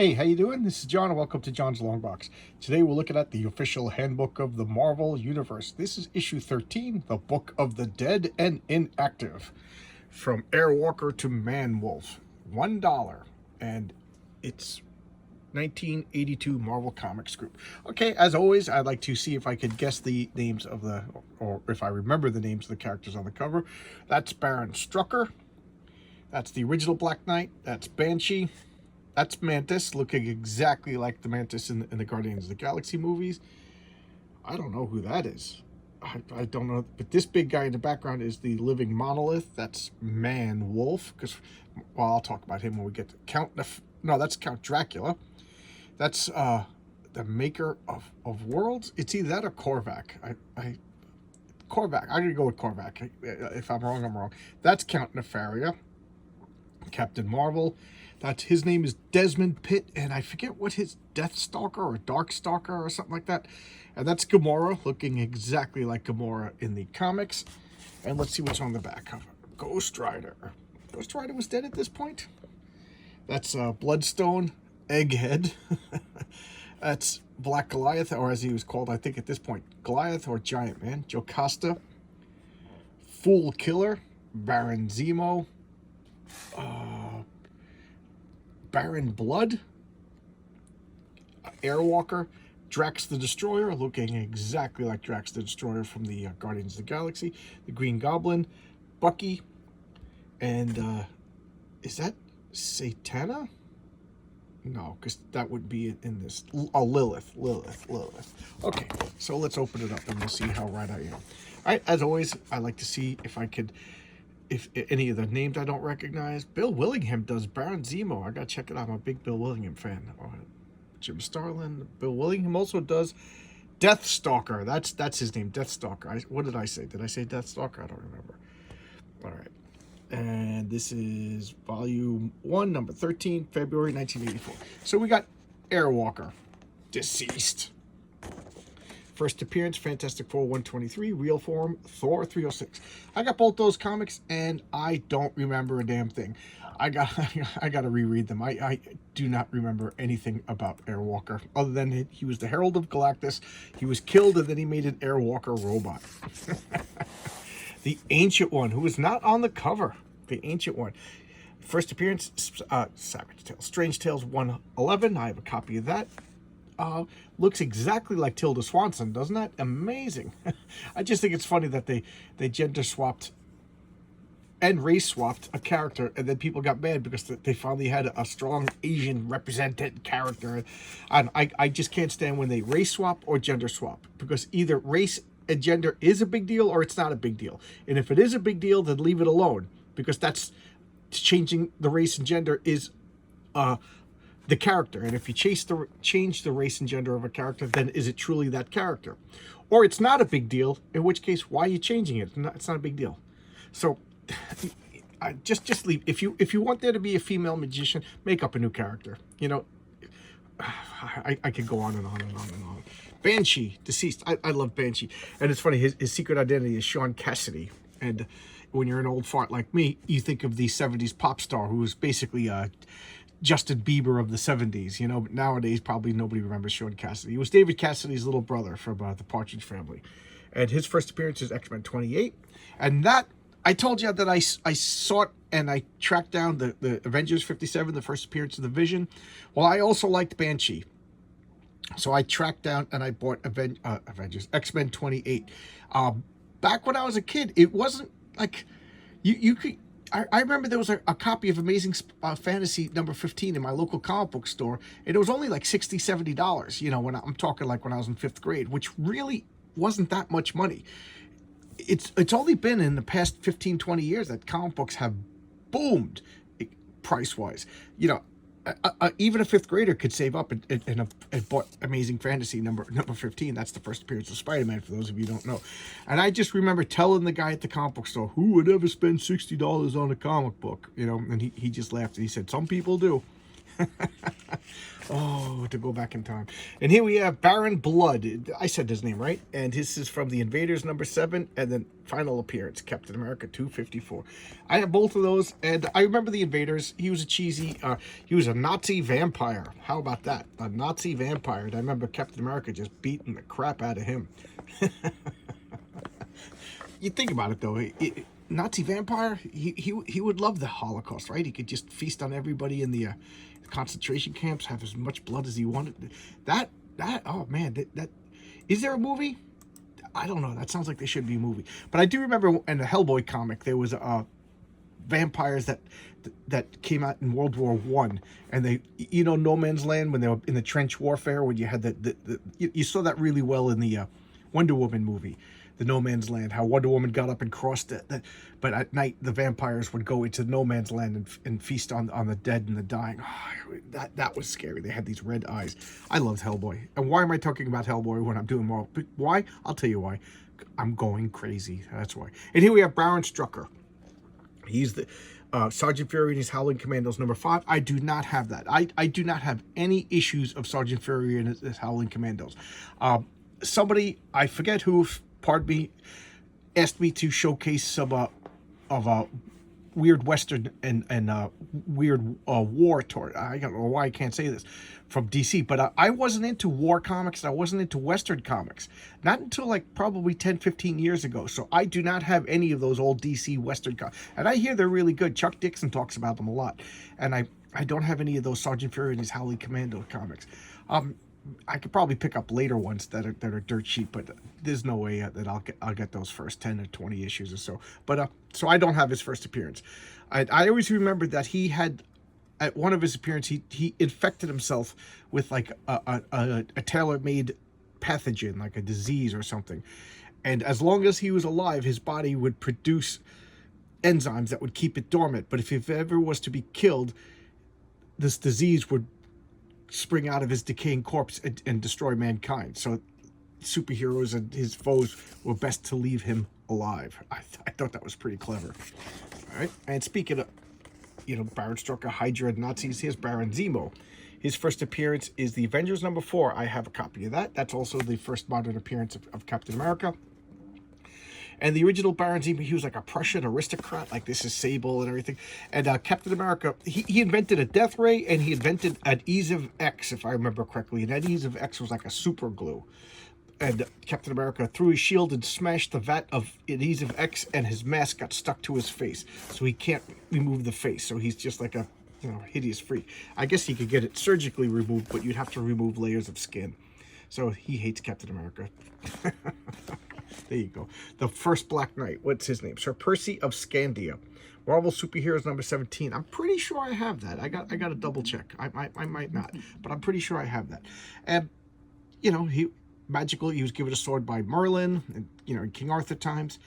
Hey, how you doing? This is John and welcome to John's Long Box. Today we're looking at the official handbook of the Marvel Universe. This is issue 13, the Book of the Dead and Inactive. From Airwalker to Man-Wolf. $1. And it's 1982 Marvel Comics Group. Okay, as always, I'd like to see if I could guess the names of the, or if I remember the names of the characters on the cover. That's Baron Strucker. That's the original Black Knight. That's Banshee. That's Mantis, looking exactly like the Mantis in the Guardians of the Galaxy movies. I don't know who that is. I don't know. But this big guy in the background is the living monolith. That's Man-Wolf. Because, well, I'll talk about him when we get to Count... No, that's Count Dracula. That's the maker of worlds. It's either that or Karvak. Karvak. I'm going to go with Karvak. If I'm wrong, I'm wrong. That's Count Nefaria. Captain Marvel. His name is Desmond Pitt, and I forget what his Deathstalker or Darkstalker or something like that. And that's Gamora, looking exactly like Gamora in the comics. And let's see what's on the back cover. Ghost Rider. Ghost Rider was dead at this point. That's Bloodstone, Egghead. That's Black Goliath, or as he was called, I think at this point, Goliath or Giant Man. Jocasta. Fool Killer. Baron Zemo. Baron Blood, Airwalker, Drax the Destroyer, looking exactly like Drax the Destroyer from the Guardians of the Galaxy, the Green Goblin, Bucky, and is that Satana? No, because that would be in this. Oh, Lilith. Okay, so let's open it up and we'll see how right I am. All right, as always, I like to see if I could... If any of the names I don't recognize. Bill Willingham does Baron Zemo. I gotta check it out. I'm a big Bill Willingham fan. Jim Starlin. Bill Willingham also does Deathstalker. That's his name, Deathstalker. What did I say? Did I say Deathstalker? I don't remember. All right. And this is volume 1, number 13, February 1984. So we got Airwalker, deceased. First appearance, Fantastic Four 123, Real Form, Thor 306. I got both those comics, and I don't remember a damn thing. I got to reread them. I do not remember anything about Airwalker, other than he was the Herald of Galactus. He was killed, and then he made an Airwalker robot. The Ancient One, who was not on the cover. The Ancient One. First appearance, Savage Tales. Strange Tales 111. I have a copy of that. Looks exactly like Tilda Swanson, doesn't that? Amazing. I just think it's funny that they gender swapped and race swapped a character, and then people got mad because they finally had a strong Asian represented character. And I just can't stand when they race swap or gender swap, because either race and gender is a big deal or it's not a big deal. And if it is a big deal, then leave it alone, because that's changing the race and gender is the character. And if you change the race and gender of a character, then is it truly that character? Or it's not a big deal, in which case, why are you changing it? It's not a big deal. So just leave. If you want there to be a female magician, make up a new character. You know, I could go on and on and on and on. Banshee, deceased. I love Banshee. And it's funny, his secret identity is Sean Cassidy. And when you're an old fart like me, you think of the 70s pop star who was basically Justin Bieber of the 70s, you know, but nowadays probably nobody remembers Sean Cassidy. He was David Cassidy's little brother from the Patriot family. And his first appearance is X-Men 28. And that, I told you that I sought and I tracked down the Avengers 57, the first appearance of the Vision. Well, I also liked Banshee. So I tracked down and I bought Avengers, X-Men 28. Back when I was a kid, it wasn't like, you could... I remember there was a copy of Amazing Fantasy number 15 in my local comic book store, and it was only like $60, $70, you know, when I'm talking like when I was in 5th grade, which really wasn't that much money. It's only been in the past 15, 20 years that comic books have boomed price-wise. You know, even a 5th grader could save up and bought Amazing Fantasy number 15. That's the first appearance of SpiderMan, for those of you who don't know. And I just remember telling the guy at the comic book store, who would ever spend $60 on a comic book? You know, and he just laughed and he said, some people do. Oh, to go back in time. And here we have Baron Blood. I said his name right. And this is from the Invaders #7, and then final appearance, Captain America 254. I have both of those, and I remember the Invaders. He was a cheesy, he was a Nazi vampire. How about that? A Nazi vampire. And I remember Captain America just beating the crap out of him. You think about it, though. Nazi vampire, he would love the Holocaust, right? He could just feast on everybody in the concentration camps, have as much blood as he wanted. Oh man, that is there a movie? I don't know. That sounds like there should be a movie. But I do remember in the Hellboy comic there was vampires that came out in World War I, and they, No Man's Land, when they were in the trench warfare, when you had you saw that really well in the Wonder Woman movie, the No Man's Land, how Wonder Woman got up and crossed it. But at night, the vampires would go into No Man's Land and feast on the dead and the dying. Oh, that was scary. They had these red eyes. I loved Hellboy. And why am I talking about Hellboy when I'm doing well? Why? I'll tell you why. I'm going crazy. That's why. And here we have Baron Strucker. He's the Sergeant Fury and his Howling Commandos #5. I do not have that. I do not have any issues of Sergeant Fury and his Howling Commandos. Somebody, I forget who, pardon me, asked me to showcase some of a weird Western and weird war toy. I don't know why I can't say this, from DC, but I wasn't into war comics. I wasn't into Western comics. Not until like probably 10, 15 years ago. So I do not have any of those old DC Western comics. And I hear they're really good. Chuck Dixon talks about them a lot. And I don't have any of those Sergeant Fury and his Howling Commando comics. I could probably pick up later ones that are dirt cheap, but there's no way that I'll get those first 10 or 20 issues or so. But so I don't have his first appearance. I always remember that he had, at one of his appearances, he infected himself with like a tailor-made pathogen, like a disease or something. And as long as he was alive, his body would produce enzymes that would keep it dormant. But if he ever was to be killed, this disease would spring out of his decaying corpse and destroy mankind. So superheroes and his foes were best to leave him alive. I thought that was pretty clever. All right. And speaking of, Baron Strucker, Hydra, and Nazis, here's Baron Zemo. His first appearance is the Avengers #4. I have a copy of that. That's also the first modern appearance of Captain America. And the original Baron Zemo, he was like a Prussian aristocrat, like this is Sable and everything. And Captain America, he invented a death ray, and he invented adhesive X, if I remember correctly. And adhesive X was like a super glue. And Captain America threw his shield and smashed the vat of adhesive X, and his mask got stuck to his face. So he can't remove the face. So he's just like a hideous freak. I guess he could get it surgically removed, but you'd have to remove layers of skin. So he hates Captain America. There you go. The first Black Knight. What's his name? Sir Percy of Scandia. Marvel Superheroes #17. I'm pretty sure I have that. I got to double check. I might not, but I'm pretty sure I have that. And he magically, he was given a sword by Merlin, and in King Arthur times.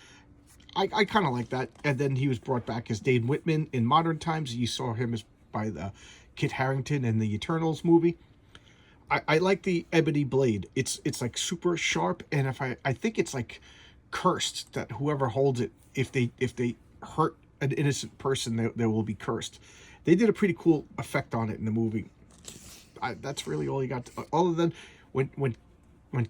I kind of like that. And then he was brought back as Dane Whitman in modern times. You saw him as by the Kit Harington in the Eternals movie. I like the ebony blade. It's like super sharp, and I think it's like cursed, that whoever holds it, if they hurt an innocent person, they will be cursed. They did a pretty cool effect on it in the movie. That's really all you got. Other than when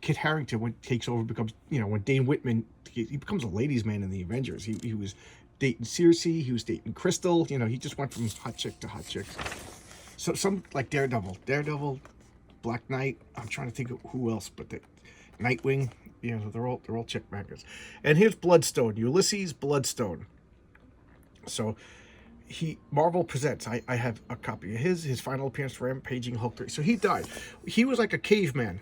Kit Harington takes over, becomes when Dane Whitman, he becomes a ladies' man in the Avengers. He was dating Circe, he was dating Crystal. He just went from hot chick to hot chick. So some like Daredevil, Black Knight. I'm trying to think of who else, but Nightwing. They're all chick magazines. And here's Bloodstone, Ulysses Bloodstone. So Marvel presents. I have a copy of his final appearance, Rampaging Hulk 3. So he died. He was like a caveman,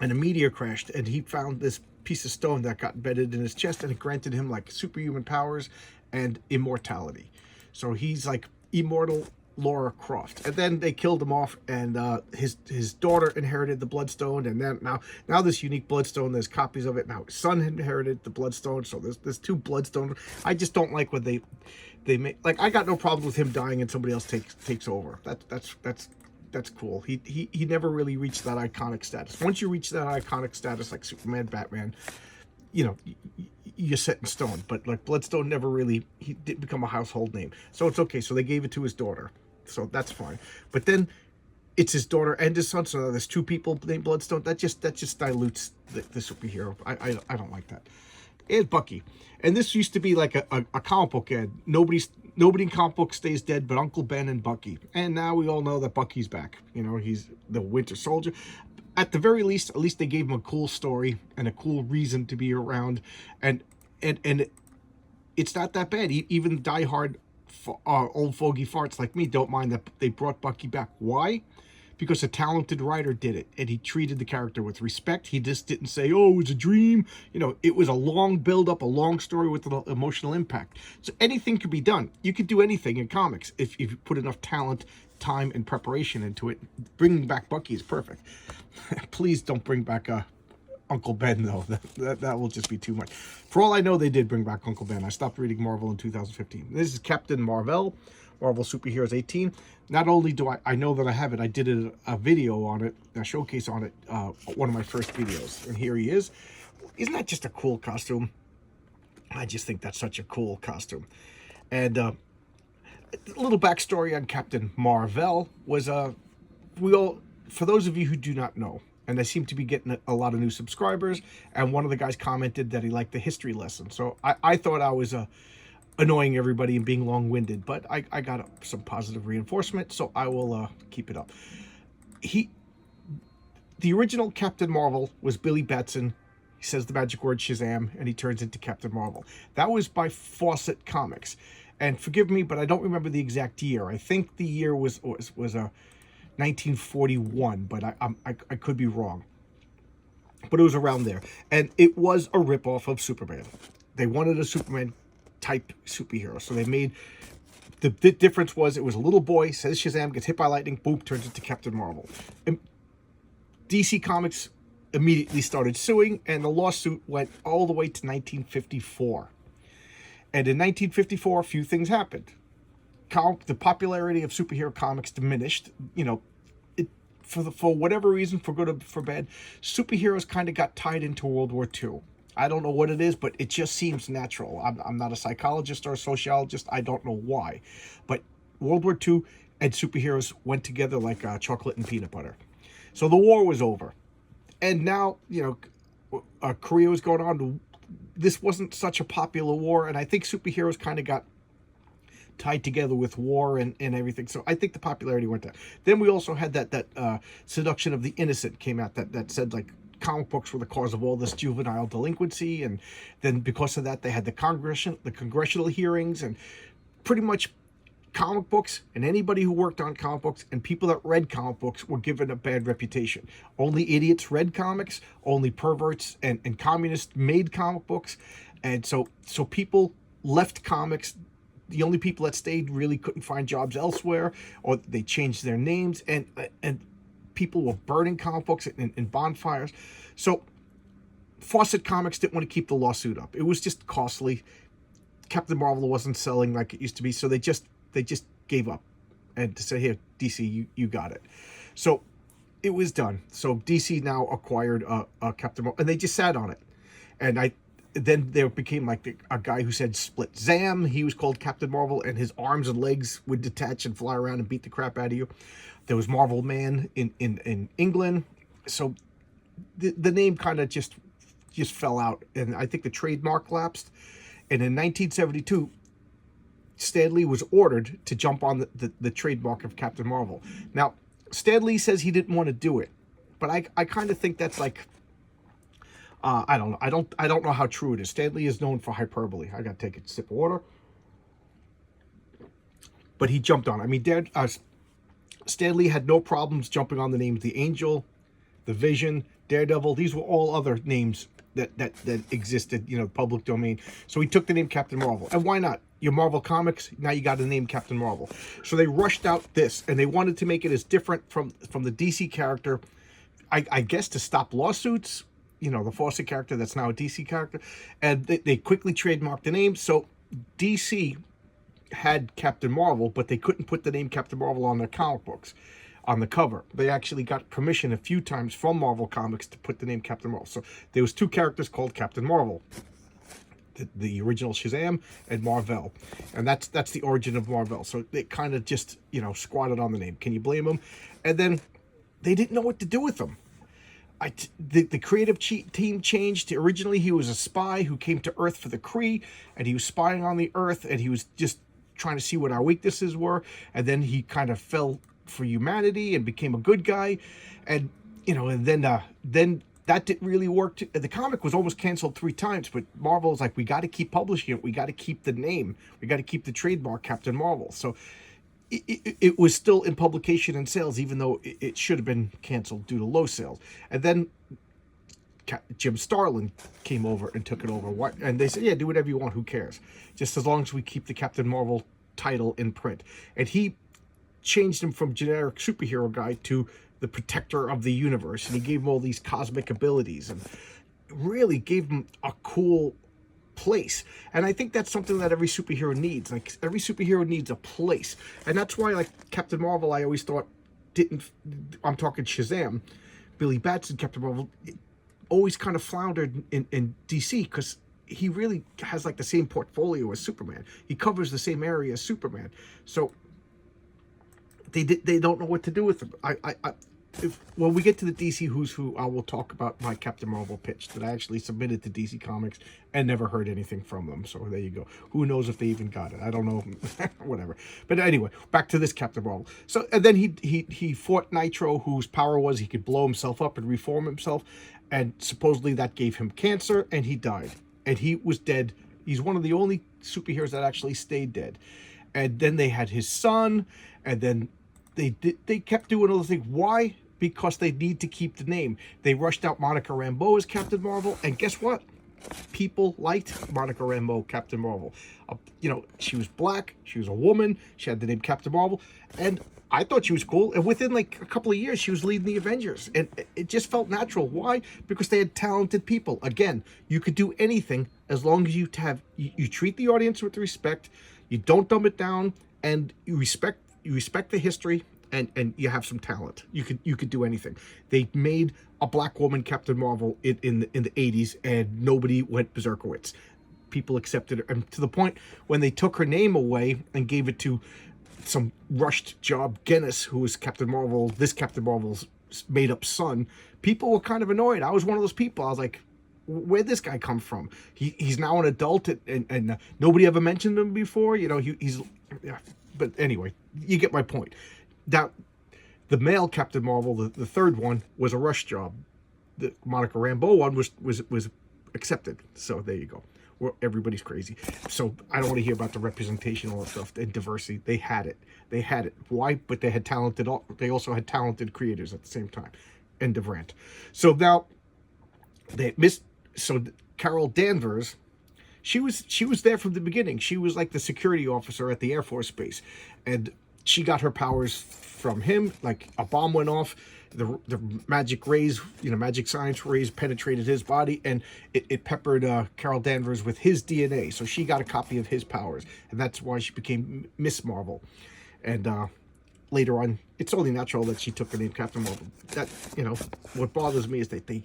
and a meteor crashed, and he found this piece of stone that got embedded in his chest, and it granted him like superhuman powers and immortality. So he's like immortal Laura Croft. And then they killed him off, and his daughter inherited the Bloodstone, and then now this unique Bloodstone, there's copies of it. Now his son inherited the Bloodstone, so there's two Bloodstones. I just don't like when they make, like, I got no problem with him dying and somebody else takes over. That's cool. He never really reached that iconic status. Once you reach that iconic status, like Superman, Batman, you're set in stone. But like Bloodstone he didn't become a household name. So it's okay. So they gave it to his daughter. So that's fine. But then it's his daughter and his son, so there's two people named Bloodstone. That just dilutes the superhero. I don't like that. And Bucky, and this used to be like a comic book ad. Nobody in comic book stays dead but Uncle Ben and Bucky. And now we all know that Bucky's back. You know, he's the Winter Soldier. At the very least, at least they gave him a cool story and a cool reason to be around, and it's not that bad. Even diehard old fogey farts like me don't mind that they brought Bucky back. Why? Because a talented writer did it, and he treated the character with respect. He just didn't say, oh, it's a dream. You know, it was a long build-up, a long story with an emotional impact. So anything could be done. You could do anything in comics if you put enough talent, time, and preparation into it. Bringing back Bucky is perfect. Please don't bring back Uncle Ben, though. That will just be too much. For all I know, they did bring back Uncle Ben. I stopped reading Marvel in 2015. This is Captain Marvel Superheroes 18. Not only do I know that I have it, I did a video on it, a showcase on it, one of my first videos. And here he is. Isn't that just a cool costume? I just think that's such a cool costume. And a little backstory on Captain Marvel was, for those of you who do not know, and I seem to be getting a lot of new subscribers, and one of the guys commented that he liked the history lesson. So I thought I was annoying everybody and being long-winded, but I got some positive reinforcement, so I will keep it up. The original Captain Marvel was Billy Batson. He says the magic word Shazam, and he turns into Captain Marvel. That was by Fawcett Comics. And forgive me, but I don't remember the exact year. I think the year was 1941, but I could be wrong. But it was around there. And it was a ripoff of Superman. They wanted a Superman type superhero. So they made, the difference was it was a little boy, says Shazam, gets hit by lightning, boom, turns into Captain Marvel. And DC Comics immediately started suing, and the lawsuit went all the way to 1954. And in 1954, a few things happened. The popularity of superhero comics diminished. You know, for whatever reason, for good or for bad, superheroes kind of got tied into World War II. I don't know what it is, but it just seems natural. I'm not a psychologist or a sociologist. I don't know why. But World War II and superheroes went together like chocolate and peanut butter. So the war was over. And now, you know, Korea was going on. This wasn't such a popular war, and I think superheroes kind of got tied together with war and everything. So I think the popularity went down. Then we also had that Seduction of the Innocent came out that said, like, comic books were the cause of all this juvenile delinquency, and then because of that they had the congressional hearings, and pretty much comic books and anybody who worked on comic books and people that read comic books were given a bad reputation. Only idiots read comics, only perverts and communists made comic books, and so people left comics. The only people that stayed really couldn't find jobs elsewhere, or they changed their names, and people were burning comic books in bonfires. So Fawcett Comics didn't want to keep the lawsuit up. It was just costly. Captain Marvel wasn't selling like it used to be, so they just gave up and to say, here, DC, you got it. So it was done. So DC now acquired Captain Marvel, and they just sat on it. And then there became like a guy who said split Zam. He was called Captain Marvel, and his arms and legs would detach and fly around and beat the crap out of you. There was Marvel Man in England. So the name kind of just fell out, and I think the trademark lapsed. And in 1972, Stan Lee was ordered to jump on the trademark of Captain Marvel. Now, Stan Lee says he didn't want to do it, but I kind of think that's like, I don't know. I don't know how true it is. Stan Lee is known for hyperbole. I got to take a sip of water. But he jumped on. I mean, Stan Lee had no problems jumping on the names The Angel, The Vision, Daredevil. These were all other names that existed, you know, public domain. So he took the name Captain Marvel. And why not? Your Marvel Comics, now you got the name Captain Marvel. So they rushed out this, and they wanted to make it as different from the DC character, I guess, to stop lawsuits. You know, the Fawcett character that's now a DC character. And they quickly trademarked the name. So DC had Captain Marvel, but they couldn't put the name Captain Marvel on their comic books, on the cover. They actually got permission a few times from Marvel Comics to put the name Captain Marvel. So there was two characters called Captain Marvel. The original Shazam and Marvel. And that's the origin of Marvel. So they kind of just, you know, squatted on the name. Can you blame them? and then they didn't know what to do with him. The creative team changed. Originally, he was a spy who came to Earth for the Kree, and he was spying on the Earth, and he was just trying to see what our weaknesses were. And then he kind of fell for humanity and became a good guy, and and then that didn't really work. The comic was almost canceled 3 times, but Marvel was like, we got to keep publishing it. We got to keep the name. We got to keep the trademark Captain Marvel. So it was still in publication and sales, even though it should have been canceled due to low sales. And then Jim Starlin came over and took it over. And they said, yeah, do whatever you want. Who cares? Just as long as we keep the Captain Marvel title in print. And he changed him from generic superhero guy to the protector of the universe. And he gave him all these cosmic abilities and really gave him a cool place. And I think that's something that every superhero needs. Like, every superhero needs a place. And that's why, like, Captain Marvel, I always thought I'm talking Shazam, Billy Batson, Captain Marvel, always kind of floundered in DC, because he really has like the same portfolio as Superman. He covers the same area as Superman. So they don't know what to do with him. When we get to the DC Who's Who, I will talk about my Captain Marvel pitch that I actually submitted to DC Comics and never heard anything from them. So there you go. Who knows if they even got it? I don't know. Whatever. But anyway, back to this Captain Marvel. So, and then he fought Nitro, whose power was he could blow himself up and reform himself. And supposedly that gave him cancer, and he died. And he was dead. He's one of the only superheroes that actually stayed dead. And then they had his son, and then they kept doing other things. Why? Because they need to keep the name. They rushed out Monica Rambeau as Captain Marvel, and guess what? People liked Monica Rambeau, Captain Marvel. She was black, she was a woman, she had the name Captain Marvel, and I thought she was cool. And within like a couple of years, she was leading the Avengers, and it just felt natural. Why? Because they had talented people. Again, you could do anything as long as you treat the audience with respect, you don't dumb it down, and you respect the history, and you have some talent. You could do anything. They made a black woman Captain Marvel in the 80s, and nobody went berserkowitz. People accepted her, and to the point when they took her name away and gave it to some rushed job Guinness, who was this Captain Marvel's made up son, people were kind of annoyed. I was one of those people. I was like, where'd this guy come from? He's now an adult, and nobody ever mentioned him before. He's but anyway, you get my point. Now, the male Captain Marvel, the third one, was a rush job. The Monica Rambeau one was accepted. So there you go. Well, everybody's crazy. So I don't want to hear about the representation, all that stuff, and diversity. They had it. Why? But they also had talented creators at the same time. End of rant. So now Carol Danvers, she was there from the beginning. She was like the security officer at the Air Force Base, and she got her powers from him. Like, a bomb went off, the magic rays, magic science rays penetrated his body, and it peppered Carol Danvers with his DNA. So she got a copy of his powers, and that's why she became Miss Marvel. And later on, it's only natural that she took the name Captain Marvel. That, what bothers me is that they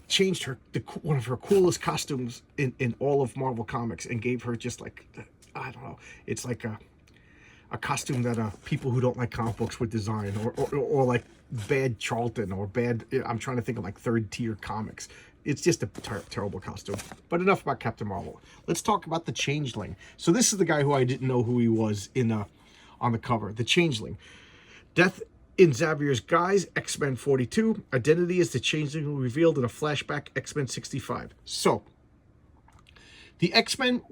changed one of her coolest costumes in all of Marvel Comics and gave her just like, I don't know, it's like a costume that people who don't like comic books would design, or like bad Charlton, or bad, I'm trying to think of like third tier comics. It's just a terrible costume. But enough about Captain Marvel. Let's talk about the Changeling. So this is the guy who I didn't know who he was on the cover. The Changeling. Death in Xavier's guise, X-Men 42. Identity is the Changeling revealed in a flashback, X-Men 65. So, the X-Men,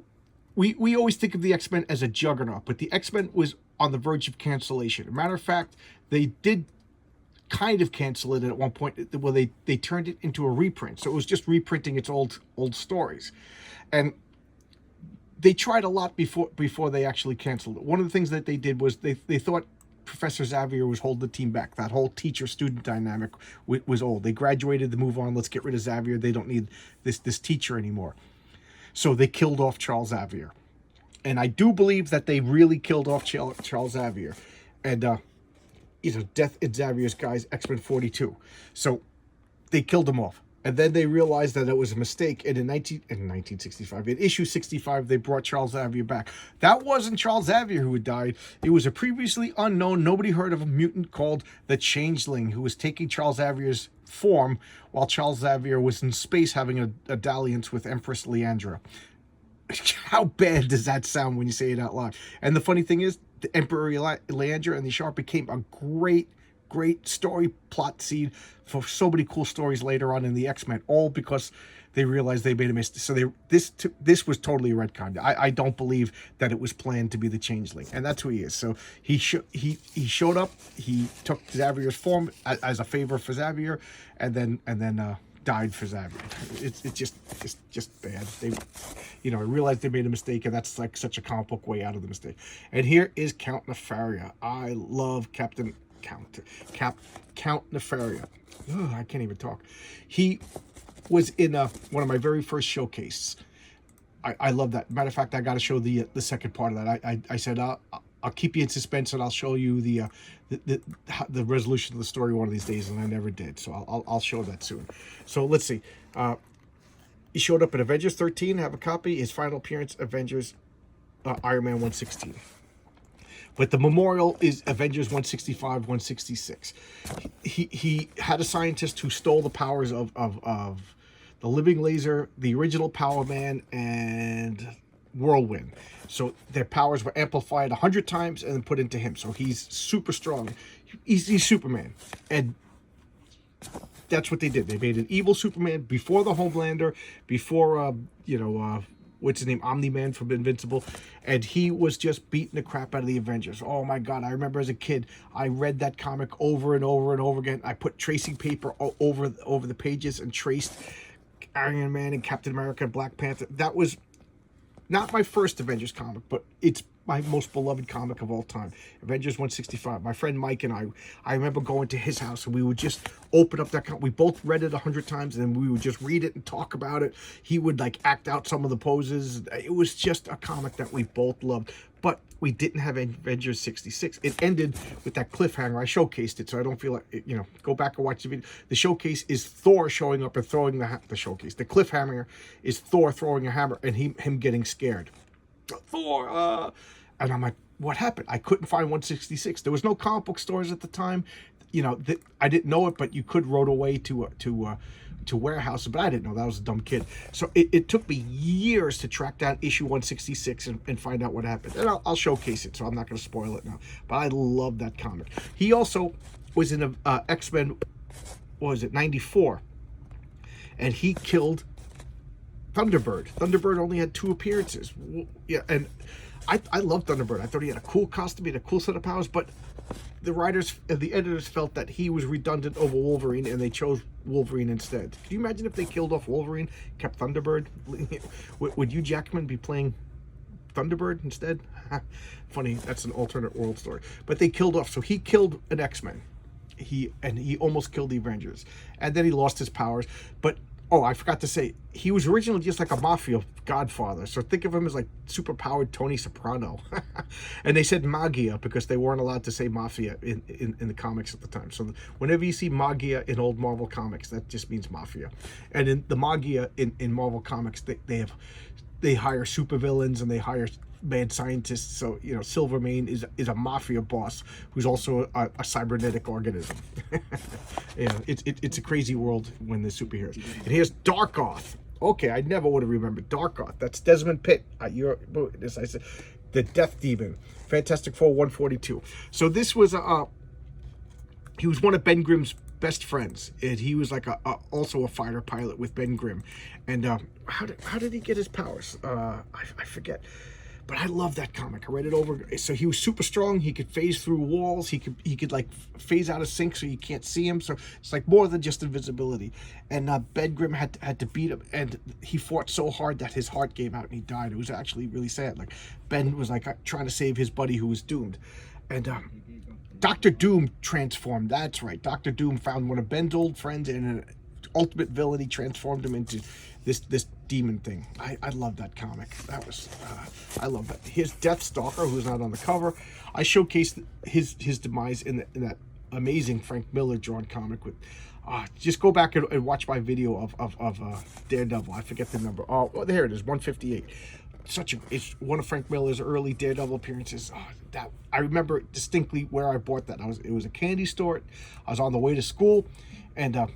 we always think of the X-Men as a juggernaut, but the X-Men was on the verge of cancellation. As a matter of fact, they did kind of cancel it at one point. Well, they turned it into a reprint, so it was just reprinting its old stories. And they tried a lot before they actually canceled it. One of the things that they did was they thought Professor Xavier was holding the team back. That whole teacher-student dynamic was old. They graduated, to move on. Let's get rid of Xavier. They don't need this teacher anymore. So they killed off Charles Xavier. And I do believe that they really killed off Charles Xavier. And, Death in Xavier's guys, X-Men 42. So they killed him off. And then they realized that it was a mistake. And in 1965, in issue 65, they brought Charles Xavier back. That wasn't Charles Xavier who had died. It was a previously unknown, nobody heard of a mutant called the Changeling, who was taking Charles Xavier's form while Charles Xavier was in space having a dalliance with Empress Leandra. How bad does that sound when you say it out loud? And the funny thing is, the Emperor Leandra and the Shark became a great story plot seed for so many cool stories later on in the X-Men, all because they realized they made a mistake. So this was totally a retcon. I don't believe that it was planned to be the Changeling, and that's who he is. So he showed up. He took Xavier's form as a favor for Xavier, and then died for Xavier. It's just bad. They, realized they made a mistake, and that's like such a comic book way out of the mistake. And here is Count Nefaria. I love Count Nefaria. Ugh, I can't even talk. He was in one of my very first showcases. I love that. Matter of fact, I got to show the second part of that. I said I'll keep you in suspense and I'll show you the resolution of the story one of these days, and I never did. So I'll show that soon. So let's see. He showed up in Avengers 13. Have a copy. His final appearance, Avengers Iron Man 116. But the memorial is Avengers 165, 166. He had a scientist who stole the powers of the Living Laser, the original Power Man, and Whirlwind. So their powers were amplified 100 times and then put into him. So he's super strong. He's Superman. And that's what they did. They made an evil Superman before the Homelander, before, what's his name? Omni-Man from Invincible. And he was just beating the crap out of the Avengers. Oh my God. I remember as a kid, I read that comic over and over and over again. I put tracing paper over the pages and traced Iron Man and Captain America and Black Panther. That was not my first Avengers comic, but it's my most beloved comic of all time. Avengers 165. My friend Mike and I remember going to his house and we would just open up that comic. We both read it 100 times and then we would just read it and talk about it. He would like act out some of the poses. It was just a comic that we both loved. But we didn't have Avengers 66. It ended with that cliffhanger. I showcased it, so I don't feel like, go back and watch the video. The showcase is Thor showing up and throwing the showcase. The cliffhanger is Thor throwing a hammer and him getting scared. Thor, and I'm like, what happened? I couldn't find 166. There was no comic book stores at the time. I didn't know it, but you could road away to warehouse, but I didn't know. That was a dumb kid. So it took me years to track down issue 166 and find out what happened. And I'll showcase it, so I'm not going to spoil it now. But I love that comic. He also was in a X-Men, what was it, 94. And he killed Thunderbird. Thunderbird only had 2 appearances. Yeah, and I love Thunderbird. I thought he had a cool costume, he had a cool set of powers, but the writers and the editors felt that he was redundant over Wolverine, and they chose Wolverine instead. Can you imagine if they killed off Wolverine, kept Thunderbird? Would Hugh Jackman be playing Thunderbird instead? Funny, that's an alternate world story. But they killed off, so he killed an X-Men. He almost killed the Avengers, and then he lost his powers. But oh, I forgot to say, he was originally just like a mafia godfather. So think of him as like super-powered Tony Soprano. And they said Magia because they weren't allowed to say mafia in the comics at the time. So whenever you see Magia in old Marvel comics, that just means mafia. And in the Magia in Marvel comics, they hire supervillains and they hire mad scientists. So Silvermane is a mafia boss who's also a cybernetic organism. It's a crazy world when there's superheroes. And here's Darkoth. Okay, I never would have remembered Darkoth. That's Desmond Pitt. I said the Death Demon. Fantastic Four 142. So this was he was one of Ben Grimm's best friends, and he was like also a fighter pilot with Ben Grimm. And how did he get his powers? I forget. But I love that comic. I read it over. So he was super strong. He could phase through walls. He could like phase out of sync so you can't see him. So it's like more than just invisibility. And Ben Grimm had to beat him, and he fought so hard that his heart gave out and he died. It was actually really sad. Like Ben was like trying to save his buddy who was doomed, and Dr. Doom transformed. That's right. Dr. Doom found one of Ben's old friends and an ultimate villain. He transformed him into this demon thing. I love that comic. That was I love that. Here's Deathstalker, who's not on the cover. I showcased his demise in that amazing Frank Miller drawn comic with. Just go back and watch my video of Daredevil. I forget the number. Oh, there it is, 158. It's one of Frank Miller's early Daredevil appearances. That I remember distinctly where I bought that. It was a candy store. I was on the way to school, and I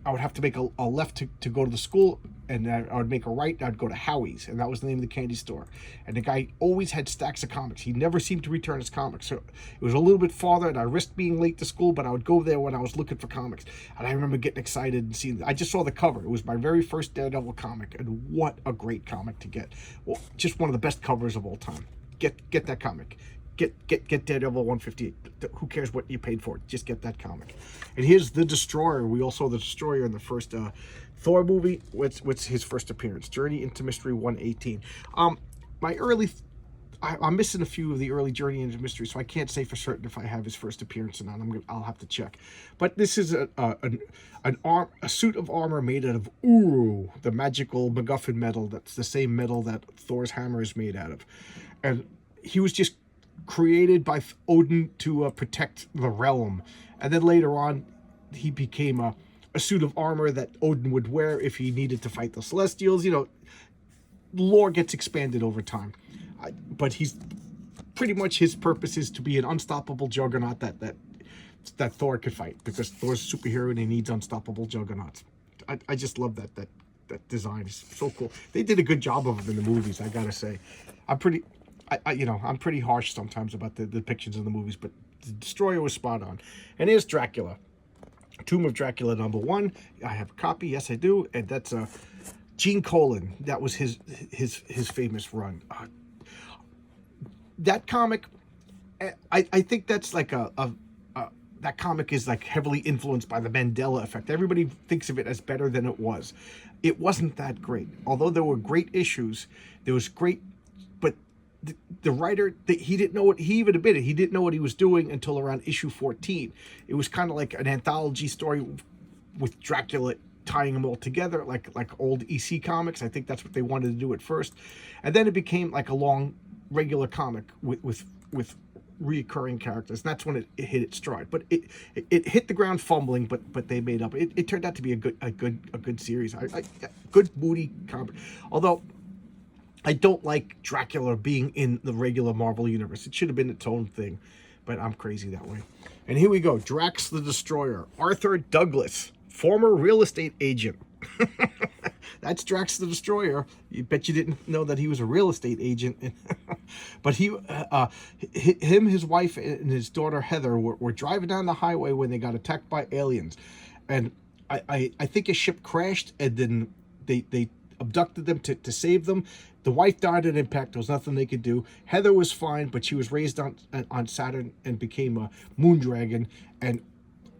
would have to make a left to go to the school, and I would make a right, and I'd go to Howie's, and that was the name of the candy store. And the guy always had stacks of comics. He never seemed to return his comics, so it was a little bit farther, and I risked being late to school, but I would go there when I was looking for comics. And I remember getting excited and seeing. I just saw the cover. It was my very first Daredevil comic, and what a great comic to get! Well, just one of the best covers of all time. Get that comic. Get Daredevil 158. Who cares what you paid for it? Just get that comic. And here's the Destroyer. We all saw the Destroyer in the first Thor movie. What's his first appearance? Journey into Mystery 118. I'm missing a few of the early Journey into Mystery, so I can't say for certain if I have his first appearance or not. I'll have to check. But this is a suit of armor made out of Uru, the magical MacGuffin metal. That's the same metal that Thor's hammer is made out of, and he was just created by Odin to protect the realm, and then later on he became a suit of armor that Odin would wear if he needed to fight the Celestials. You know, lore gets expanded over time, but he's pretty much, his purpose is to be an unstoppable juggernaut that Thor could fight, because Thor's a superhero and he needs unstoppable juggernauts. I just love that design. Is so cool. They did a good job of it in the movies, I gotta say. I'm pretty harsh sometimes about the depictions in the movies, but the Destroyer was spot on. And here's Dracula. Tomb of Dracula #1. I have a copy, yes I do, and that's Gene Colan. That was his famous run. That comic, I think that's like that comic is like heavily influenced by the Mandela effect. Everybody thinks of it as better than it was. It wasn't that great. Although there were great issues, there was great, but the writer, he didn't know what, he even admitted, he didn't know what he was doing until around issue 14. It was kind of like an anthology story with Dracula tying them all together, like old EC comics. I think that's what they wanted to do at first. And then it became like a long, regular comic with reoccurring characters, and that's when it hit its stride. But it hit the ground fumbling, but they made up. It turned out to be a good series. Good moody comic. Although I don't like Dracula being in the regular Marvel universe. It should have been its own thing, but I'm crazy that way. And here we go. Drax the Destroyer. Arthur Douglas, former real estate agent. That's Drax the Destroyer. You bet you didn't know that he was a real estate agent. But him, his wife, and his daughter Heather were driving down the highway when they got attacked by aliens. And I think a ship crashed, and then they abducted them to save them. The wife died at impact. There was nothing they could do. Heather was fine, but she was raised on Saturn and became a moon dragon. And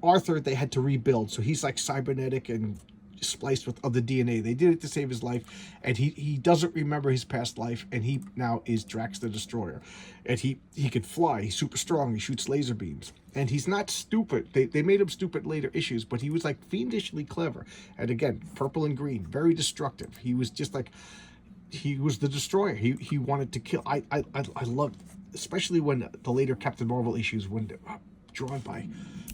Arthur, they had to rebuild. So he's like cybernetic and spliced with other DNA. They did it to save his life, and he doesn't remember his past life, and he now is Drax the Destroyer. And he could fly. He's super strong. He shoots laser beams. And he's not stupid. They made him stupid later issues, but he was like fiendishly clever. And again, purple and green, very destructive. He was just like, he was the Destroyer. He wanted to kill. I loved, especially when the later Captain Marvel issues, when drawn by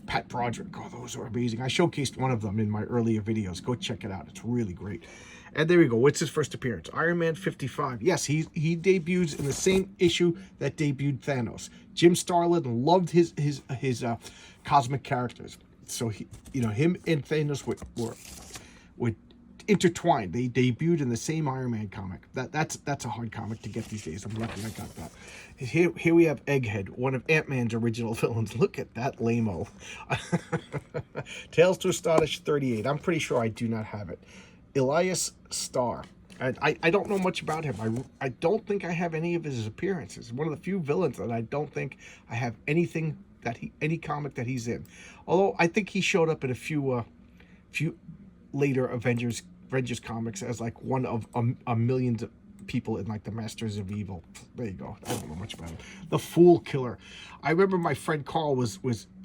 Pat Broderick. Oh, those are amazing. I showcased one of them in my earlier videos. Go check it out. It's really great. And there we go. What's his first appearance? Iron Man 55. Yes, he debuts in the same issue that debuted Thanos. Jim Starlin loved his cosmic characters. So him and Thanos were intertwined. They debuted in the same Iron Man comic. That's a hard comic to get these days. I'm lucky I got that. Here we have Egghead, one of Ant-Man's original villains. Look at that lame-o. Tales to Astonish 38. I'm pretty sure I do not have it. Elias Starr. I don't know much about him. I don't think I have any of his appearances. One of the few villains that I don't think I have anything any comic that he's in. Although I think he showed up in a few later Avengers comics as like one of a million people in like the Masters of Evil. There you go. I don't know much about him. The Fool Killer. I remember my friend Carl was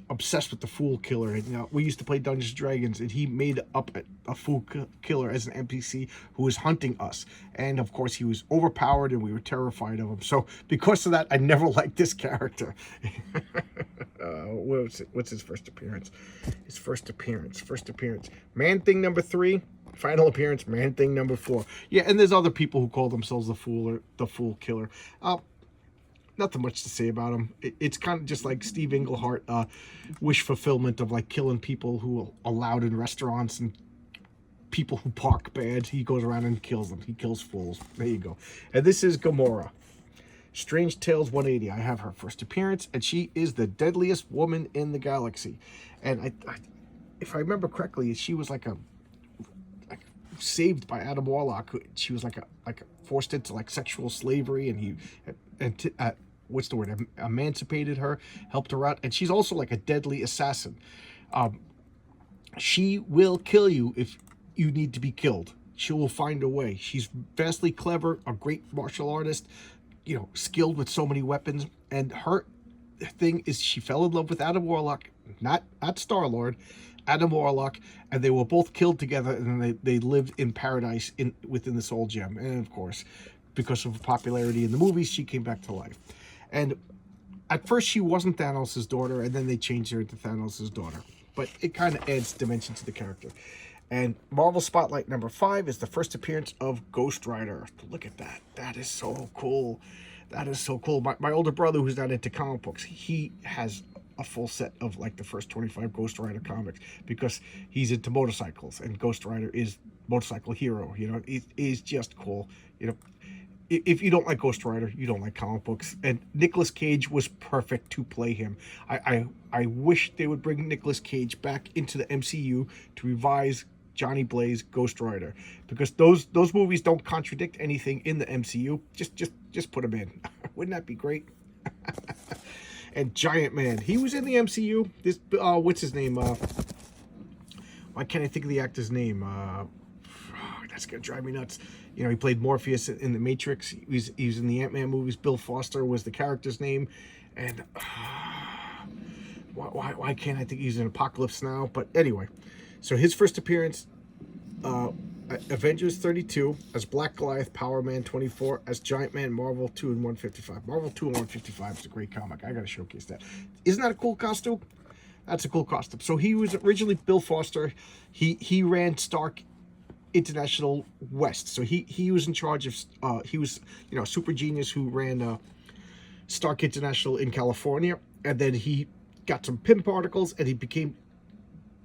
obsessed with the Fool Killer. And, we used to play Dungeons and Dragons, and he made up a Fool Killer as an NPC who was hunting us. And of course, he was overpowered, and we were terrified of him. So because of that, I never liked this character. What's his first appearance? First appearance. Man-Thing number 3. Final appearance, Man-Thing number 4. Yeah, and there's other people who call themselves the Fool or the Fool Killer. Nothing much to say about him. It's kind of just like Steve Englehart, wish fulfillment of like killing people who are allowed in restaurants and people who park bad. He goes around and kills them. He kills fools. There you go. And this is Gamora. Strange Tales 180. I have her first appearance, and she is the deadliest woman in the galaxy. And if I remember correctly, she was like saved by Adam Warlock. She was like forced into like sexual slavery, and he what's the word? Emancipated her, helped her out, and she's also like a deadly assassin. She will kill you if you need to be killed. She will find a way. She's vastly clever, a great martial artist, skilled with so many weapons. And her thing is she fell in love with Adam Warlock, not Star-Lord, Adam Warlock, and they were both killed together, and then they lived in paradise within the Soul Gem. And of course, because of her popularity in the movies, she came back to life. And at first she wasn't Thanos' daughter, and then they changed her into Thanos' daughter. But it kind of adds dimension to the character. And Marvel Spotlight number 5 is the first appearance of Ghost Rider. Look at that. That is so cool. That is so cool. My older brother, who's not into comic books, he has a full set of like the first 25 Ghost Rider comics because he's into motorcycles, and Ghost Rider is motorcycle hero. It is just cool. If you don't like Ghost Rider, you don't like comic books. And Nicolas Cage was perfect to play him. I wish they would bring Nicolas Cage back into the MCU to revise Johnny Blaze Ghost Rider, because those movies don't contradict anything in the MCU. Just put him in. Wouldn't that be great? And Giant Man, he was in the MCU. This what's his name? Why can't I think of the actor's name? That's gonna drive me nuts. He played Morpheus in the Matrix. He was in the Ant-Man movies. Bill Foster was the character's name, and why can't I think he's in Apocalypse Now? But anyway, so his first appearance, Avengers 32 as Black Goliath, Power Man 24 as Giant Man, Marvel 2 and 155. Marvel 2 and 155 is a great comic. I gotta showcase that. Isn't that a cool costume? That's a cool costume. So he was originally Bill Foster. He ran Stark International West. So he was in charge of he was a super genius who ran Stark International in California, and then he got some pin particles and he became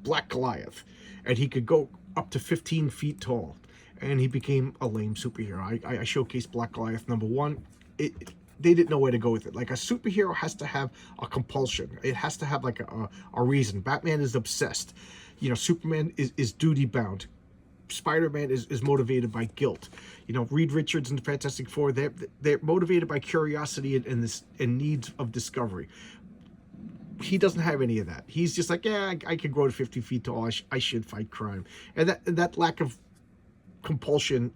Black Goliath, and he could go up to 15 feet tall, and he became a lame superhero. I showcased Black Goliath number 1. They didn't know where to go with it. Like, a superhero has to have a compulsion. It has to have like a reason. Batman is obsessed. Superman is duty bound. Spider-Man is motivated by guilt. Reed Richards and the Fantastic Four, they're motivated by curiosity and needs of discovery. He doesn't have any of that. He's just like, yeah, I can grow to 50 feet tall. I should fight crime. And that lack of compulsion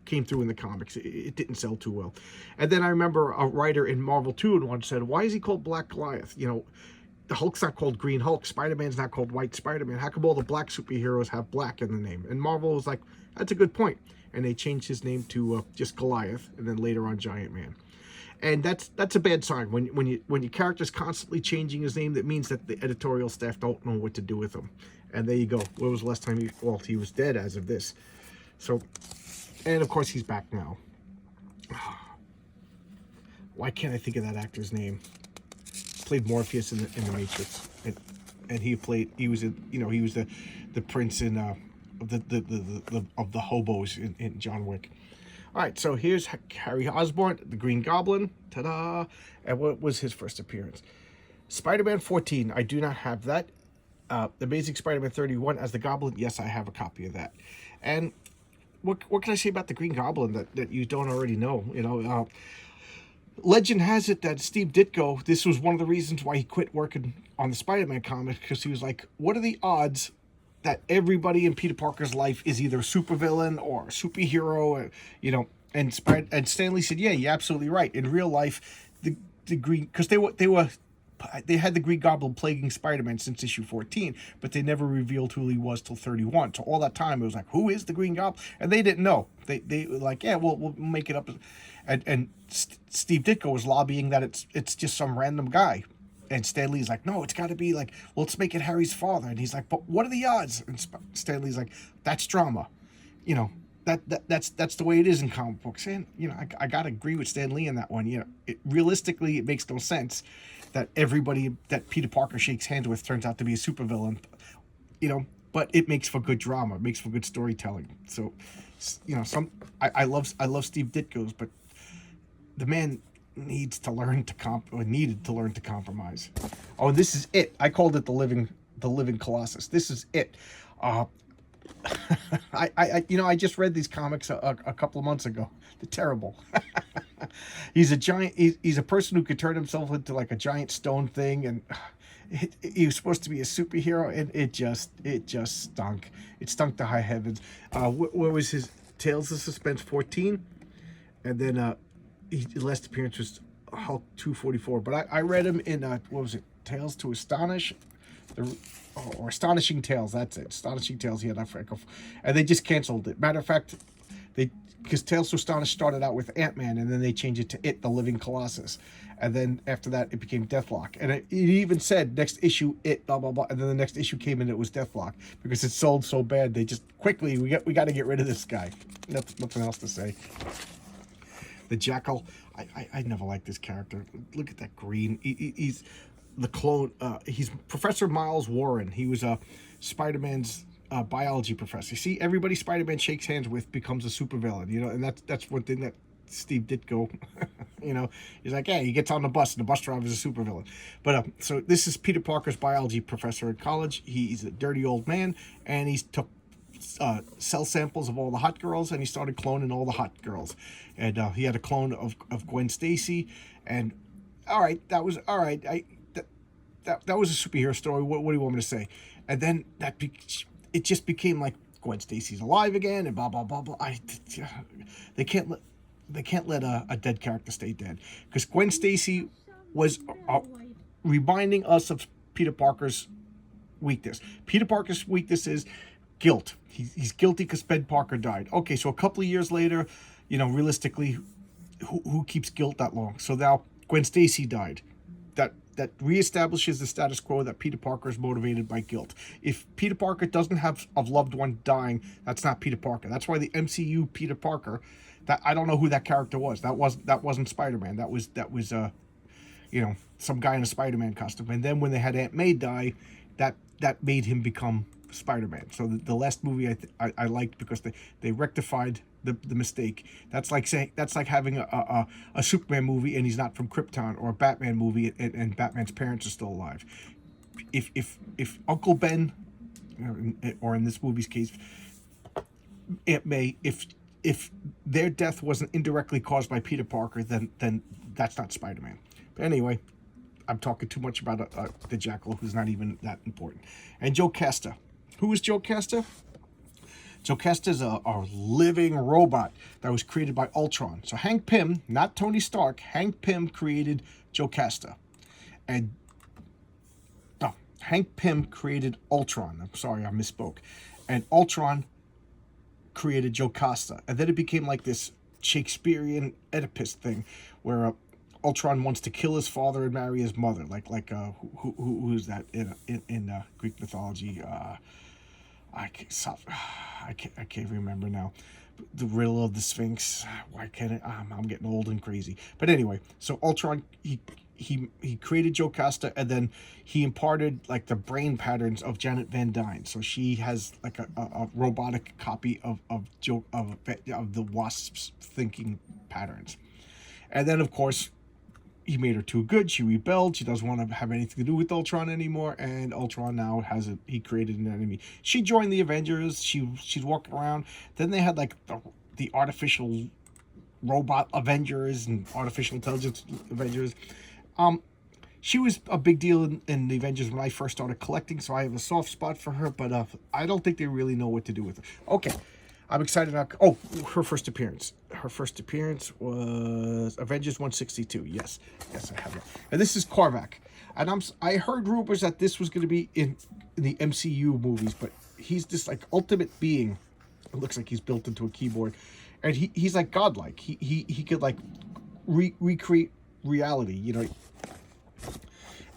came through in the comics. It didn't sell too well. And then I remember a writer in Marvel 2 and one said, why is he called Black Goliath? The Hulk's not called Green Hulk. Spider-Man's not called White Spider-Man. How come all the black superheroes have black in the name? And Marvel was like, that's a good point. And they changed his name to just Goliath, and then later on Giant Man. And that's a bad sign. When your character's constantly changing his name, that means that the editorial staff don't know what to do with him. And there you go. When was the last time he was dead as of this? So, and of course he's back now. Why can't I think of that actor's name? Played Morpheus in the Matrix, and he was the prince in of the hobos in John Wick. All right, so here's Harry Osborn, the Green Goblin. Ta-da! And what was his first appearance? Spider-Man 14. I do not have that. Amazing Spider-Man 31 as the Goblin. Yes, I have a copy of that. And what can I say about the Green Goblin that you don't already know? Legend has it that Steve Ditko, this was one of the reasons why he quit working on the Spider-Man comic, because he was like, what are the odds that everybody in Peter Parker's life is either a supervillain or a superhero, and Stan Lee said, yeah, you're absolutely right. In real life, the Green, because they were they had the Green Goblin plaguing Spider-Man since issue 14, but they never revealed who he was till 31. So all that time it was like, who is the Green Goblin? And they didn't know. They were like, yeah, we'll make it up. And Steve Ditko was lobbying that it's just some random guy. And Stan Lee's like, no, it's got to be like, well, let's make it Harry's father. And he's like, but what are the odds? And Stan Lee's like, that's drama. You know, that's the way it is in comic books. And, you know, I got to agree with Stan Lee on that one. You know, realistically, it makes no sense that everybody that Peter Parker shakes hands with turns out to be a supervillain, you know, but it makes for good drama. It makes for good storytelling. So, you know, I love Steve Ditko's, but the man needed to learn to compromise. Oh, this is it. I called it the living Colossus. This is it. I just read these comics a couple of months ago. They're terrible. He's a giant. He's a person who could turn himself into like a giant stone thing, and he was supposed to be a superhero, and it just stunk. It stunk to high heavens. What was his Tales of Suspense 14, and then his last appearance was Hulk 244. But I read him in what was it? Tales to Astonish, or Astonishing Tales. That's it. Astonishing Tales. Yeah, that and they just canceled it. Matter of fact, because Tales to Astonish started out with Ant-Man, and then they changed it to the Living Colossus, and then after that it became Deathlock, and it even said next issue blah blah blah, and then the next issue came and it was Deathlock because it sold so bad. They just quickly we got to get rid of this guy. Nothing else to say. The Jackal, I never liked this character. Look at that green. He's the clone. He's Professor Miles Warren. He was Spider-Man's biology professor. See, everybody Spider-Man shakes hands with becomes a supervillain, you know, and that's one thing that Steve Ditko, you know, he's like, yeah, he gets on the bus and the bus driver is a supervillain. But so this is Peter Parker's biology professor at college. He's a dirty old man, and he took cell samples of all the hot girls, and he started cloning all the hot girls. And he had a clone of Gwen Stacy, and all right, that was all right. That was a superhero story. What do you want me to say? And then it just became like Gwen Stacy's alive again, and blah blah blah blah. They can't let a dead character stay dead, because Gwen Stacy was reminding us of Peter Parker's weakness. Peter Parker's weakness is guilt. He's guilty because Ben Parker died. Okay, so a couple of years later, you know, realistically, who keeps guilt that long? So now Gwen Stacy died. That reestablishes the status quo that Peter Parker is motivated by guilt. If Peter Parker doesn't have a loved one dying, that's not Peter Parker. That's why the MCU Peter Parker, that I don't know who that character was. That wasn't Spider-Man. That was you know, some guy in a Spider-Man costume. And then when they had Aunt May die, that made him become Spider-Man. So the last movie I liked because they rectified the mistake. That's like having a Superman movie and he's not from Krypton, or a Batman movie and Batman's parents are still alive. If Uncle Ben, or in this movie's case, Aunt May, if their death wasn't indirectly caused by Peter Parker, then that's not Spider-Man. But anyway, I'm talking too much about the Jackal, who's not even that important. And Joe Casta. Who is Joe Casta? Joe Casta is a living robot that was created by Ultron. So Hank Pym, not Tony Stark, Hank Pym created Joe Casta. And no, Hank Pym created Ultron. I'm sorry, I misspoke. And Ultron created Joe Casta. And then it became like this Shakespearean Oedipus thing where Ultron wants to kill his father and marry his mother. Who's that in Greek mythology? I can't remember now. The riddle of the Sphinx. Why can't it? I'm getting old and crazy. But anyway, so Ultron, he created Joe Casta, and then he imparted like the brain patterns of Janet Van Dyne. So she has like a robotic copy of the Wasp's thinking patterns. And then of course, he made her too good. She rebelled. She doesn't want to have anything to do with Ultron anymore. And Ultron now he created an enemy. She joined the Avengers. She's walking around. Then they had like the artificial robot Avengers and artificial intelligence Avengers. She was a big deal in the Avengers when I first started collecting, so I have a soft spot for her. But I don't think they really know what to do with her. Okay, I'm excited now. Oh, her first appearance. Her first appearance was Avengers 162. Yes, yes, I have it. And this is Karvak. And I heard rumors that this was going to be in the MCU movies, but he's this like ultimate being. It looks like he's built into a keyboard, and he's like godlike. He could like recreate reality, you know.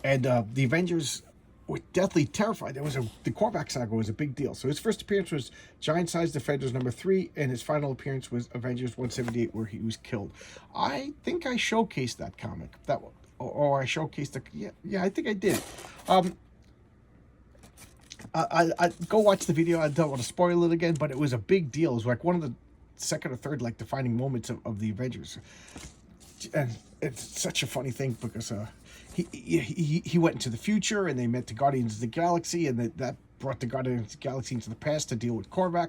And the Avengers were deathly terrified. The Karvak saga was a big deal. So his first appearance was Giant Size Defenders #3, and his final appearance was Avengers 178, where he was killed. I think I showcased that comic. That one, or I showcased it. Yeah, I think I did. I go watch the video. I don't want to spoil it again, but it was a big deal. It was like one of the second or third like defining moments of the Avengers, and it's such a funny thing because he went into the future and they met the Guardians of the Galaxy, and that brought the Guardians of the Galaxy into the past to deal with Karvak.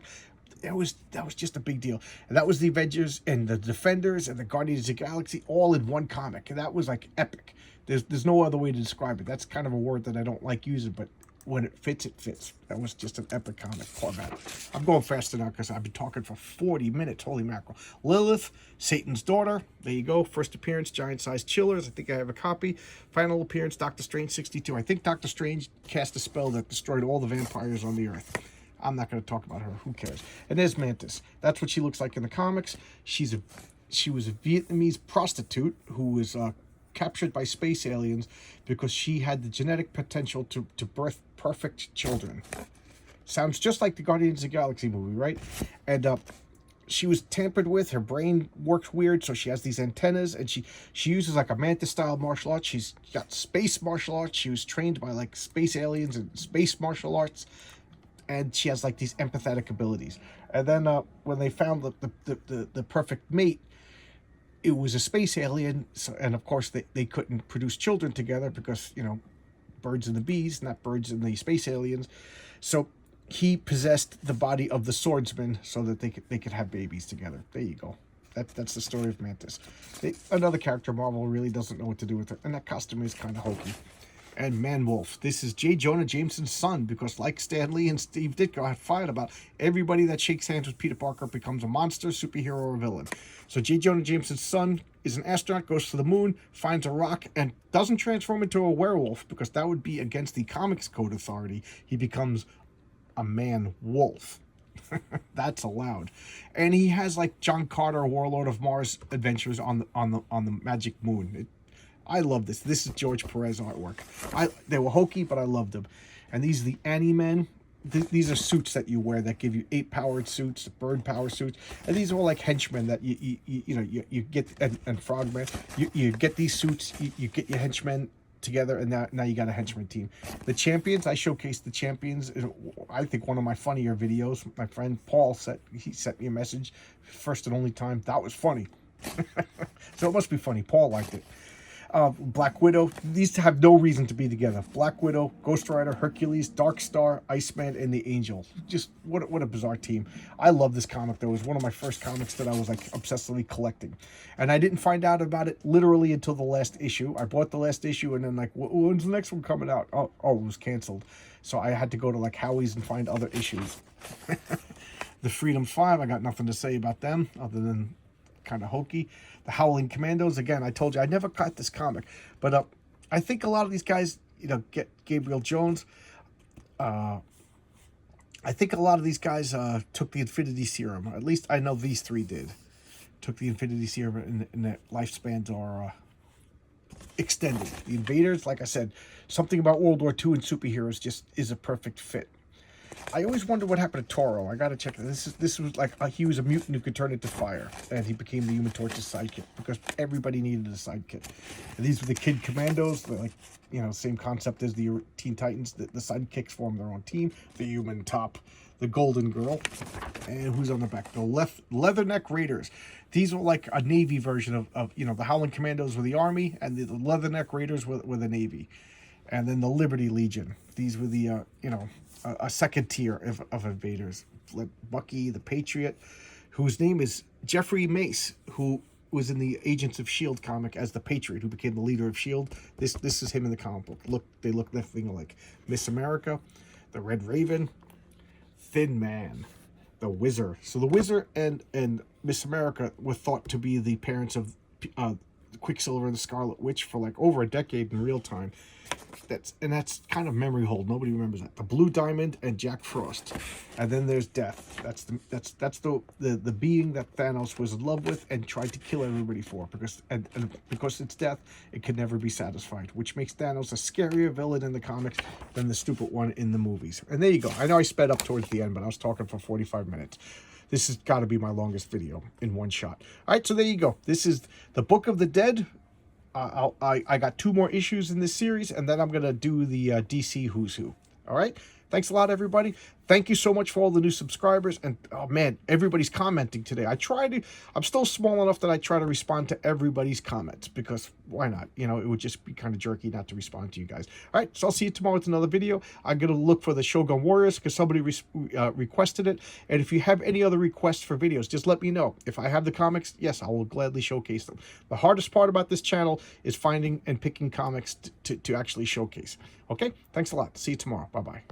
That was just a big deal, and that was the Avengers and the Defenders and the Guardians of the Galaxy all in one comic, and that was like epic. There's no other way to describe it. That's kind of a word that I don't like using, but when it fits, it fits. That was just an epic comic format. I'm going faster now because I've been talking for 40 minutes. Holy mackerel. Lilith, Satan's daughter. There you go. First appearance, giant-sized chillers. I think I have a copy. Final appearance, Doctor Strange 62. I think Doctor Strange cast a spell that destroyed all the vampires on the earth. I'm not going to talk about her. Who cares? And there's Mantis. That's what she looks like in the comics. She was a Vietnamese prostitute who was captured by space aliens because she had the genetic potential to birth perfect children. Sounds just like the Guardians of the Galaxy movie, right? And she was tampered with. Her brain works weird, so she has these antennas, and she uses like a Mantis-style martial arts. She's got space martial arts. She was trained by like space aliens and space martial arts, and she has like these empathetic abilities. And then when they found the perfect mate, it was a space alien, so, and of course they couldn't produce children together because, you know, birds and the bees, not birds and the space aliens. So he possessed the body of the swordsman so that they could have babies together. There you go. That's the story of Mantis. Another character Marvel really doesn't know what to do with her, and that costume is kind of hokey. And Man-Wolf. This is J. Jonah Jameson's son, because like Stan Lee and Steve Ditko had fired about, everybody that shakes hands with Peter Parker becomes a monster, superhero, or villain. So J. Jonah Jameson's son is an astronaut, goes to the moon, finds a rock, and doesn't transform into a werewolf, because that would be against the Comics Code Authority. He becomes a man-wolf. That's allowed. And he has like John Carter, Warlord of Mars adventures on the magic moon. I love this. This is George Perez artwork. They were hokey, but I loved them. And these are the Annie-Men. These are suits that you wear that give you 8-powered suits, bird power suits, and these are all like henchmen that you get, and frogmen. You get these suits, you get your henchmen together, and now you got a henchman team. The champions, I showcased the champions in, I think, one of my funnier videos. My friend Paul sent me a message, first and only time. That was funny. So it must be funny. Paul liked it. Black Widow. These have no reason to be together. Black Widow, Ghost Rider, Hercules, Dark Star, Iceman, and the Angel. Just what a bizarre team. I love this comic though. It was one of my first comics that I was like obsessively collecting, and I didn't find out about it literally until the last issue. I bought the last issue, and then like, when's the next one coming out? Oh, it was canceled. So I had to go to like Howie's and find other issues. The Freedom 5. I got nothing to say about them other than kind of hokey. The Howling Commandos, again, I told you I never caught this comic, but I think a lot of these guys, you know, get Gabriel Jones. I think a lot of these guys took the Infinity Serum. At least I know these three did. Took the Infinity Serum, and their lifespans are extended. The Invaders, like I said, something about World War II and superheroes just is a perfect fit. I always wonder what happened to Toro. I gotta check this. This was like he was a mutant who could turn into fire, and he became the Human Torch's sidekick because everybody needed a sidekick. And these were the Kid Commandos. They're like, you know, same concept as the Teen Titans. The sidekicks form their own team. The Human Top, the Golden Girl, and who's on the back? The Leatherneck Raiders. These were like a Navy version of you know, the Howling Commandos were the Army, and the Leatherneck Raiders were the Navy, and then the Liberty Legion. These were the you know, a second tier of invaders. Bucky, the Patriot, whose name is Jeffrey Mace, who was in the Agents of S.H.I.E.L.D. comic as the Patriot, who became the leader of S.H.I.E.L.D. This is him in the comic book. They look nothing like Miss America, the Red Raven, Thin Man, the Wizard. So the Wizard and Miss America were thought to be the parents of Quicksilver and the Scarlet Witch for like over a decade in real time. That's kind of memory hold. Nobody remembers that. The Blue Diamond and Jack Frost, and then there's Death. That's the being that Thanos was in love with and tried to kill everybody for, because because it's Death, it could never be satisfied, which makes Thanos a scarier villain in the comics than the stupid one in the movies. And there you go. I know I sped up towards the end, but I was talking for 45 minutes. This has got to be my longest video in one shot. All right, so there you go. This is the Book of the Dead. I got 2 more issues in this series, and then I'm going to do the DC Who's Who. All right? Thanks a lot, everybody. Thank you so much for all the new subscribers. And, oh, man, everybody's commenting today. I'm still small enough that I try to respond to everybody's comments, because why not? You know, it would just be kind of jerky not to respond to you guys. All right, so I'll see you tomorrow with another video. I'm going to look for the Shogun Warriors because somebody requested it. And if you have any other requests for videos, just let me know. If I have the comics, yes, I will gladly showcase them. The hardest part about this channel is finding and picking comics to actually showcase. Okay, thanks a lot. See you tomorrow. Bye-bye.